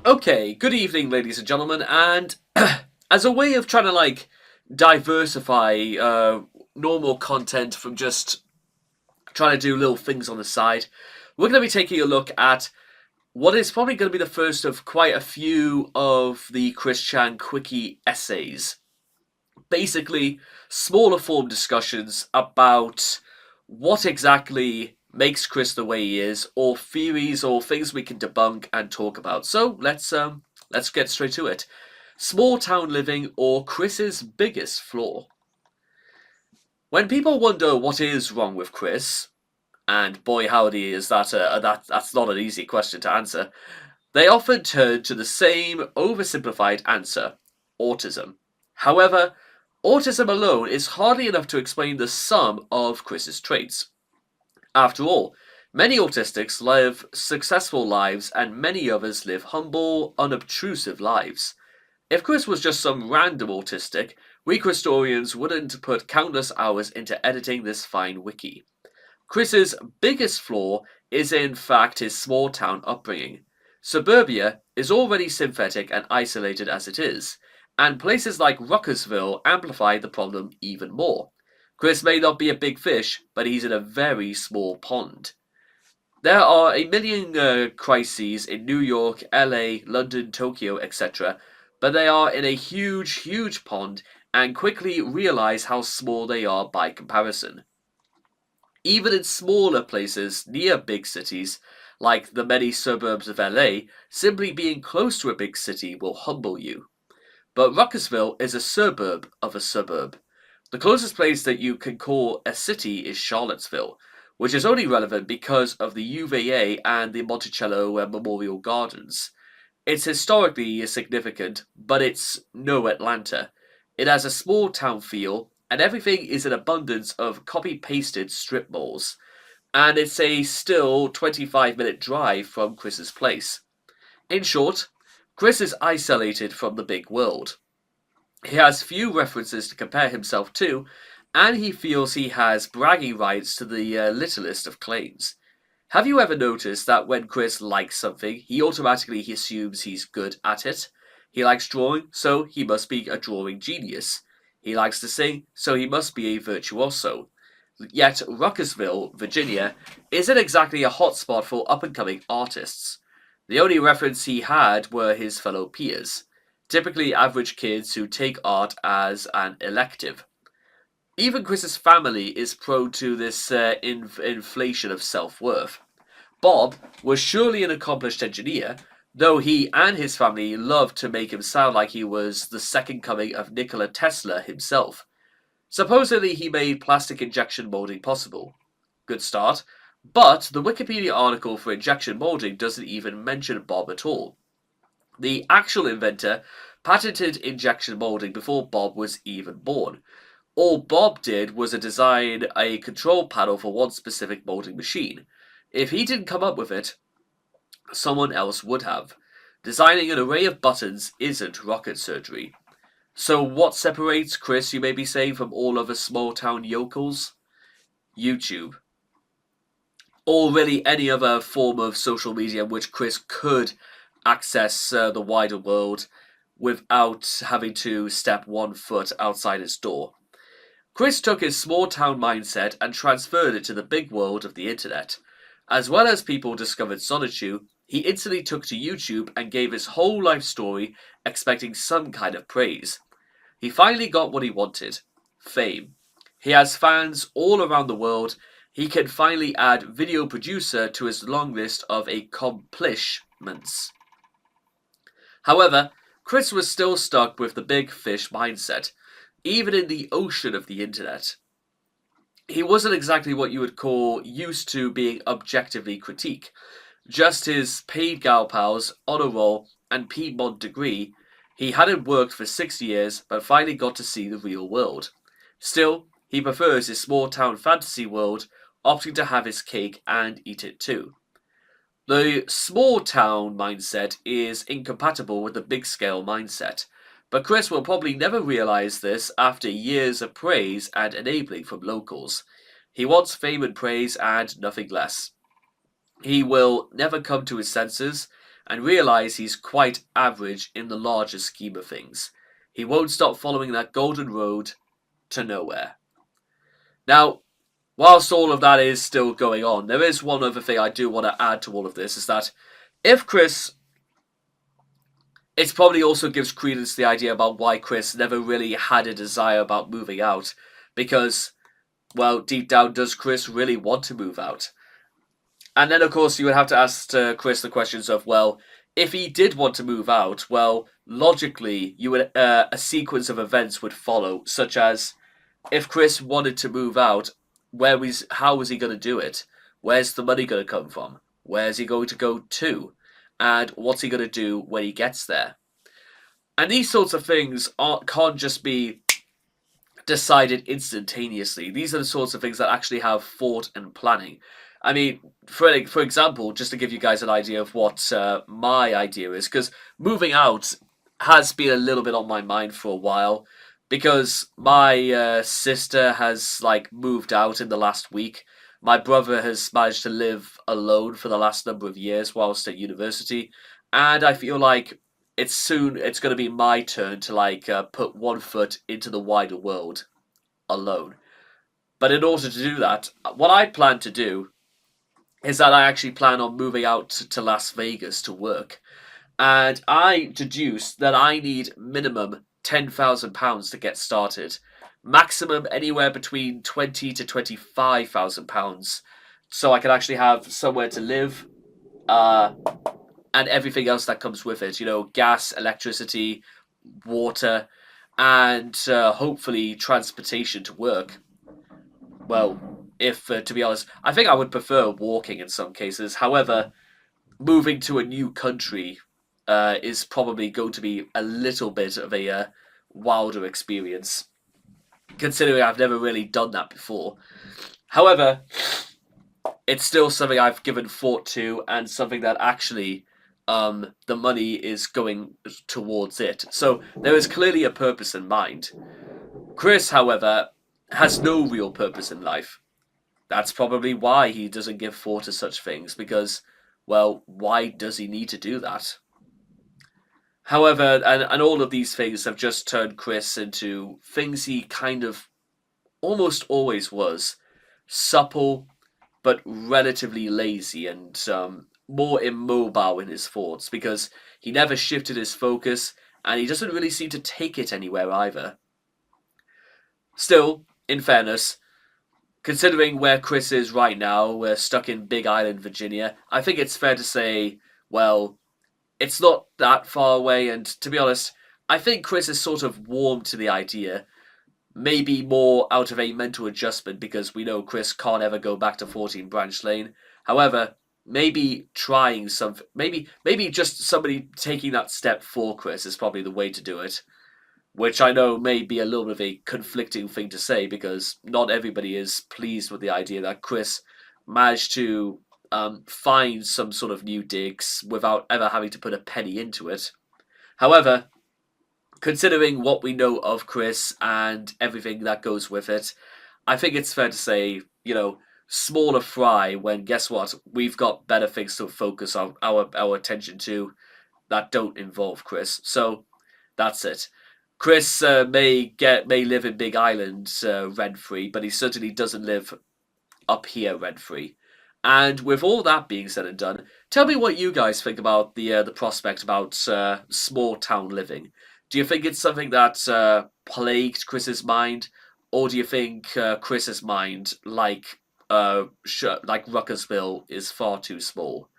Okay, good evening, ladies and gentlemen, and as a way of trying to diversify normal content from just trying to do little things on the side, we're going to be taking a look at what is probably going to be the first of quite a few of the Chris Chan Quickie essays. Basically, smaller form discussions about what exactly makes Chris the way he is, or theories or things we can debunk and talk about. So let's get straight to it. Small town living or Chris's biggest flaw. When people wonder what is wrong with Chris, and boy howdy is that's not an easy question to answer, they often turn to the same oversimplified answer: autism. However, autism alone is hardly enough to explain the sum of Chris's traits. After all, many autistics live successful lives and many others live humble, unobtrusive lives. If Chris was just some random autistic, we Christorians wouldn't put countless hours into editing this fine wiki. Chris's biggest flaw is in fact his small town upbringing. Suburbia is already synthetic and isolated as it is, and places like Ruckersville amplify the problem even more. Chris may not be a big fish, but he's in a very small pond. There are a million crises in New York, LA, London, Tokyo, etc., but they are in a huge, huge pond and quickly realize how small they are by comparison. Even in smaller places near big cities, like the many suburbs of LA, simply being close to a big city will humble you. But Ruckersville is a suburb of a suburb. The closest place that you can call a city is Charlottesville, which is only relevant because of the UVA and the Monticello Memorial Gardens. It's historically significant, but it's no Atlanta. It has a small town feel, and everything is an abundance of copy-pasted strip malls. And it's a still 25-minute drive from Chris's place. In short, Chris is isolated from the big world. He has few references to compare himself to, and he feels he has bragging rights to the littlest of claims. Have you ever noticed that when Chris likes something, he automatically assumes he's good at it? He likes drawing, so he must be a drawing genius. He likes to sing, so he must be a virtuoso. Yet Ruckersville, Virginia, isn't exactly a hotspot for up-and-coming artists. The only reference he had were his fellow peers, typically average kids who take art as an elective. Even Chris's family is prone to this inflation of self-worth. Bob was surely an accomplished engineer, though he and his family loved to make him sound like he was the second coming of Nikola Tesla himself. Supposedly he made plastic injection molding possible. Good start, but the Wikipedia article for injection molding doesn't even mention Bob at all. The actual inventor patented injection molding before Bob was even born. All Bob did was design a control panel for one specific molding machine. If he didn't come up with it, someone else would have. Designing an array of buttons isn't rocket surgery. So what separates Chris, you may be saying, from all other small town yokels? YouTube. Or really any other form of social media in which Chris could access the wider world without having to step 1 foot outside his door. Chris took his small town mindset and transferred it to the big world of the internet. As well as people discovered solitude, he instantly took to YouTube and gave his whole life story expecting some kind of praise. He finally got what he wanted: fame. He has fans all around the world. He can finally add video producer to his long list of accomplishments. However, Chris was still stuck with the big fish mindset, even in the ocean of the internet. He wasn't exactly what you would call used to being objectively critique. Just his paid gal pals, honor roll, and Piedmont degree. He hadn't worked for 6 years, but finally got to see the real world. Still, he prefers his small town fantasy world, opting to have his cake and eat it too. The small town mindset is incompatible with the big scale mindset, but Chris will probably never realize this after years of praise and enabling from locals. He wants fame and praise and nothing less. He will never come to his senses, and realise he's quite average in the larger scheme of things. He won't stop following that golden road to nowhere. Now, whilst all of that is still going on, there is one other thing I do want to add to all of this, is that if Chris... It probably also gives credence to the idea about why Chris never really had a desire about moving out, because, well, deep down, does Chris really want to move out? And then, of course, you would have to ask Chris the questions of, well, if he did want to move out, well, logically, a sequence of events would follow, such as, if Chris wanted to move out, how was he going to do it? Where's the money going to come from? Where's he going to go to? And what's he going to do when he gets there? And these sorts of things can't just be decided instantaneously. These are the sorts of things that actually have thought and planning. I mean, for example, just to give you guys an idea of what my idea is, because moving out has been a little bit on my mind for a while, because my sister has moved out in the last week. My brother has managed to live alone for the last number of years whilst at university, and I feel like it's going to be my turn to put one foot into the wider world alone. But in order to do that, what I plan to do is that I actually plan on moving out to Las Vegas to work. And I deduced that I need minimum £10,000 to get started. Maximum anywhere between £20,000 to £25,000. So I can actually have somewhere to live, and everything else that comes with it. You know, gas, electricity, water, and hopefully transportation to work. Well, if, to be honest, I think I would prefer walking in some cases. However, moving to a new country is probably going to be a little bit of a wilder experience, considering I've never really done that before. However, it's still something I've given thought to, and something that actually the money is going towards it. So there is clearly a purpose in mind. Chris, however, has no real purpose in life. That's probably why he doesn't give thought to such things, because, well, why does he need to do that? However, and all of these things have just turned Chris into things he kind of almost always was: supple, but relatively lazy, and more immobile in his thoughts, because he never shifted his focus, and he doesn't really seem to take it anywhere either. Still, in fairness, considering where Chris is right now, we're stuck in Big Island, Virginia, I think it's fair to say, well, it's not that far away, and to be honest, I think Chris is sort of warm to the idea. Maybe more out of a mental adjustment, because we know Chris can't ever go back to 14 Branch Lane. However, maybe trying something, maybe just somebody taking that step for Chris is probably the way to do it. Which I know may be a little bit of a conflicting thing to say, because not everybody is pleased with the idea that Chris managed to find some sort of new digs without ever having to put a penny into it. However, considering what we know of Chris and everything that goes with it, I think it's fair to say, smaller fry when, guess what, we've got better things to focus our attention to that don't involve Chris. So that's it. Chris may live in Big Island rent-free, but he certainly doesn't live up here rent-free. And with all that being said and done, tell me what you guys think about the prospect about small town living. Do you think it's something that plagued Chris's mind, or do you think Chris's mind, like Ruckersville, is far too small?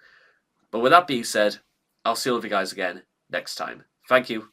But with that being said, I'll see all of you guys again next time. Thank you.